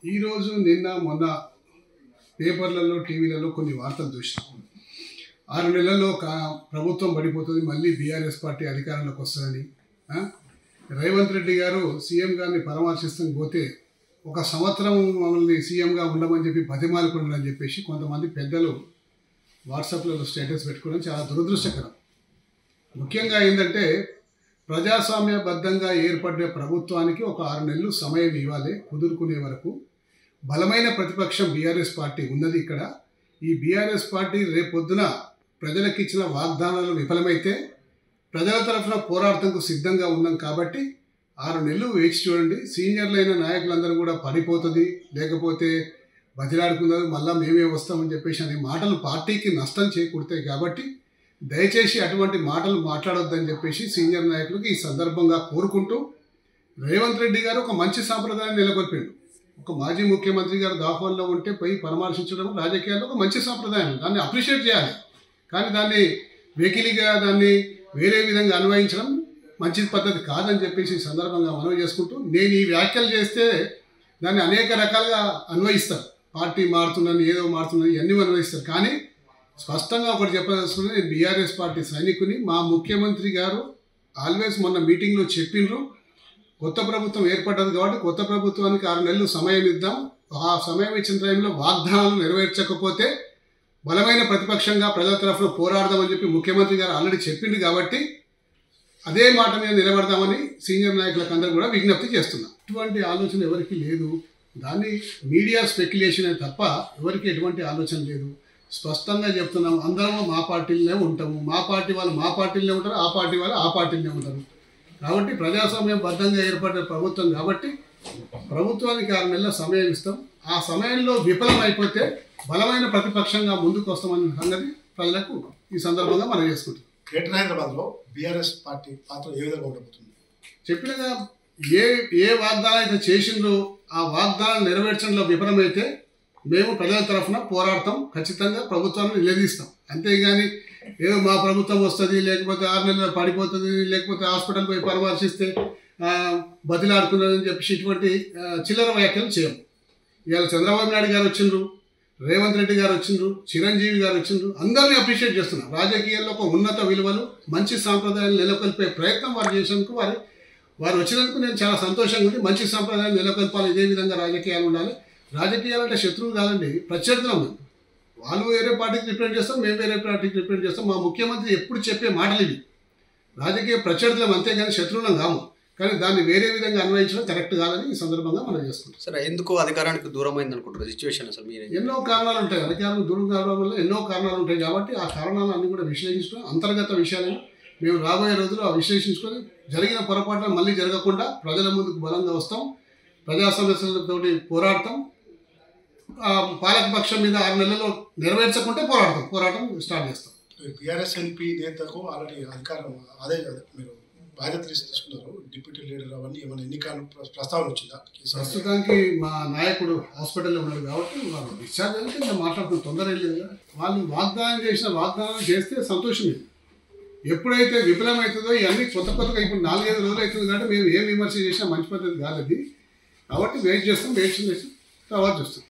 ఈరోజు నిన్న మొన్న పేపర్లలో టీవీలలో కొన్ని వార్తలు చూసినాం. 6 నెలల్లో ప్రభుత్వం పడిపోతుంది, మళ్ళీ బీఆర్ఎస్ పార్టీ అధికారంలోకి వస్తుందని. రేవంత్ రెడ్డి గారు సీఎం గారిని పరామర్శిస్తానికి పోతే ఒక సంవత్సరం మమ్మల్ని సీఎంగా ఉండమని చెప్పి బతిమాలుకున్నారని చెప్పేసి కొంతమంది పెద్దలు వాట్సాప్లలో స్టేటస్ పెట్టుకోవడం చాలా దురదృష్టకరం. ముఖ్యంగా ఏంటంటే ప్రజాస్వామ్యబద్ధంగా ఏర్పడే ప్రభుత్వానికి ఒక 6 నెలలు సమయం ఇవ్వాలి కుదురుకునే వరకు. బలమైన ప్రతిపక్షం బీఆర్ఎస్ పార్టీ ఉన్నది. ఇక్కడ ఈ బీఆర్ఎస్ పార్టీ రేపొద్దున ప్రజలకు ఇచ్చిన వాగ్దానాలు విఫలమైతే ప్రజల తరఫున పోరాటంకు సిద్ధంగా ఉన్నాం. కాబట్టి 6 నెలలు వేచి చూడండి. సీనియర్లైన నాయకులందరూ కూడా పడిపోతుంది, లేకపోతే బతిలాడుకున్నారు, మళ్ళీ మేమే వస్తామని చెప్పేసి అనే మాటలు పార్టీకి నష్టం చేకూడతాయి. కాబట్టి దయచేసి అటువంటి మాటలు మాట్లాడొద్దని చెప్పేసి సీనియర్ నాయకులకు ఈ సందర్భంగా కోరుకుంటూ, రేవంత్ రెడ్డి గారు ఒక మంచి సాంప్రదాయం నెలకొల్పిండు. ఒక మాజీ ముఖ్యమంత్రి గారు దాఖల్లో ఉంటే పోయి పరామర్శించడం రాజకీయాల్లో ఒక మంచి సాంప్రదాయం, దాన్ని అప్రిషియేట్ చేయాలి. కానీ దాన్ని వెకిలిగా దాన్ని వేరే విధంగా అన్వయించడం మంచి పద్ధతి కాదని చెప్పేసి ఈ సందర్భంగా మనవి చేసుకుంటూ, నేను ఈ వ్యాఖ్యలు చేస్తే దాన్ని అనేక రకాలుగా అన్వయిస్తారు. పార్టీ మారుతుందని, ఏదో మారుతుందని ఇవన్నీ అన్వయిస్తారు. కానీ స్పష్టంగా ఒకటి చెప్పదలుచుకుని, నేను బీఆర్ఎస్ పార్టీ సైనికుని. మా ముఖ్యమంత్రి గారు ఆల్వేస్ మొన్న మీటింగ్లో చెప్పిండ్రు, కొత్త ప్రభుత్వం ఏర్పడ్డది కాబట్టి కొత్త ప్రభుత్వానికి 6 నెలలు సమయం ఇద్దాం. ఆ సమయం ఇచ్చిన టైంలో వాగ్దానాలు నెరవేర్చకపోతే బలమైన ప్రతిపక్షంగా ప్రజల తరఫున పోరాడదామని చెప్పి ముఖ్యమంత్రి గారు ఆల్రెడీ చెప్పింది. కాబట్టి అదే మాట మీద నిలబడదామని సీనియర్ నాయకులకు అందరూ కూడా విజ్ఞప్తి చేస్తున్నాం. ఇటువంటి ఆలోచన ఎవరికి లేదు. దాన్ని మీడియా స్పెక్యులేషన్ తప్ప ఎవరికి ఎటువంటి ఆలోచన లేదు. స్పష్టంగా చెప్తున్నాం, అందరం మా పార్టీలోనే ఉంటాము. మా పార్టీ వాళ్ళు మా పార్టీలోనే ఉంటారు, ఆ పార్టీ వాళ్ళు ఆ పార్టీలోనే ఉంటారు. కాబట్టి ప్రజాస్వామ్యబద్ధంగా ఏర్పడే ప్రభుత్వం కాబట్టి ప్రభుత్వానికి 6 నెలల సమయం ఇస్తాం. ఆ సమయంలో విఫలం అయిపోతే బలమైన ప్రతిపక్షంగా ముందుకు వస్తామన్న సంగతి ప్రజలకు ఈ సందర్భంగా మనం చేసుకుంటాం. గ్రేటర్ హైదరాబాద్లో బీఆర్ఎస్ పార్టీ పాత్ర ఏ విధంగా ఉండబోతుంది? చెప్పినగా ఏ వాగ్దానం అయితే చేసిందో ఆ వాగ్దానం నెరవేర్చడంలో విఫలమైతే మేము ప్రజల తరఫున పోరాడతాం, ఖచ్చితంగా ప్రభుత్వాన్ని నిలదీస్తాం. అంతేగాని ఏదో మా ప్రభుత్వం వస్తుంది, లేకపోతే 6 నెలలు పడిపోతుంది, లేకపోతే హాస్పిటల్ పోయి పరామర్శిస్తే బతిలాడుకున్నదని చెప్పేసి ఇటువంటి చిల్లర వ్యాఖ్యలు చేయం. ఇవాళ చంద్రబాబు నాయుడు గారు వచ్చిండ్రు, రేవంత్ రెడ్డి గారు వచ్చిండ్రు, చిరంజీవి గారు వచ్చిండ్రు, అందరినీ అప్రిషియేట్ చేస్తున్నారు. రాజకీయాల్లో ఒక ఉన్నత విలువలు, మంచి సాంప్రదాయాలు నెలకొల్పే ప్రయత్నం వారు చేసేందుకు వారు వచ్చినందుకు నేను చాలా సంతోషంగా ఉంది. మంచి సాంప్రదాయాలు నెలకొల్పాలి, ఇదే విధంగా రాజకీయాలు ఉండాలి. రాజకీయాలు అంటే శత్రువు కాదండి, ప్రత్యర్థులు ఉంది. వాళ్ళు వేరే పార్టీకి రిప్రజెంట్ చేస్తాం, మేము వేరే పార్టీకి రిప్రజెంట్ చేస్తాం. మా ముఖ్యమంత్రి ఎప్పుడు చెప్పే మాటలు ఇవి. రాజకీయ ప్రత్యర్థులం అంతేగాని శత్రువులం కాము. కానీ దాన్ని వేరే విధంగా అన్వయించడం కరెక్ట్ కాదని ఈ సందర్భంగా మనం చేసుకుంటాం. సరే, ఎందుకు అధికారానికి దూరమైంది అనుకుంటారు సిచ్యువేషన్? అసలు మీరు ఎన్నో కారణాలు ఉంటాయి. అధికారానికి దూరం కావడం వల్ల ఎన్నో కారణాలు ఉంటాయి. కాబట్టి ఆ కారణాలు అన్ని కూడా విశ్లేషించుకొని అంతర్గత విషయాలను మేము రాబోయే రోజుల్లో ఆ విశ్లేషించుకొని జరిగిన పొరపాట్లు మళ్ళీ జరగకుండా ప్రజల ముందుకు బలంగా వస్తాం, ప్రజా సమస్యలతోటి పోరాడతాం. పాలకపక్షం మీద 6 నెలల్లో నెరవేర్చకుంటే పోరాటం స్టార్ట్ చేస్తాం. బీఆర్ఎస్ ఎల్పీ నేతకు ఆల్రెడీ అధికారం అదే మీరు బాధ్యత తీసుకున్నారు, డిప్యూటీ లీడర్, అవన్నీ ఏమైనా ఎన్నికలు ప్రస్తావన వచ్చిందా? ప్రస్తుతానికి మా నాయకుడు హాస్పిటల్లో ఉన్నాడు కాబట్టి వాళ్ళు డిశ్చార్జ్ అయితే మేము మాట్లాడుతున్న తొందర లేదు. వాళ్ళు వాగ్దానం చేస్తే సంతోషమే. ఎప్పుడైతే విఫలమవుతుందో ఇవన్నీ కొత్తగా ఇప్పుడు 4-5 రోజులు అవుతుంది కాబట్టి మేము ఏం విమర్శ చేసినా మంచి పద్ధతి కాలేదు. కాబట్టి వెయిట్ చేస్తాం, తర్వాత చూస్తాం.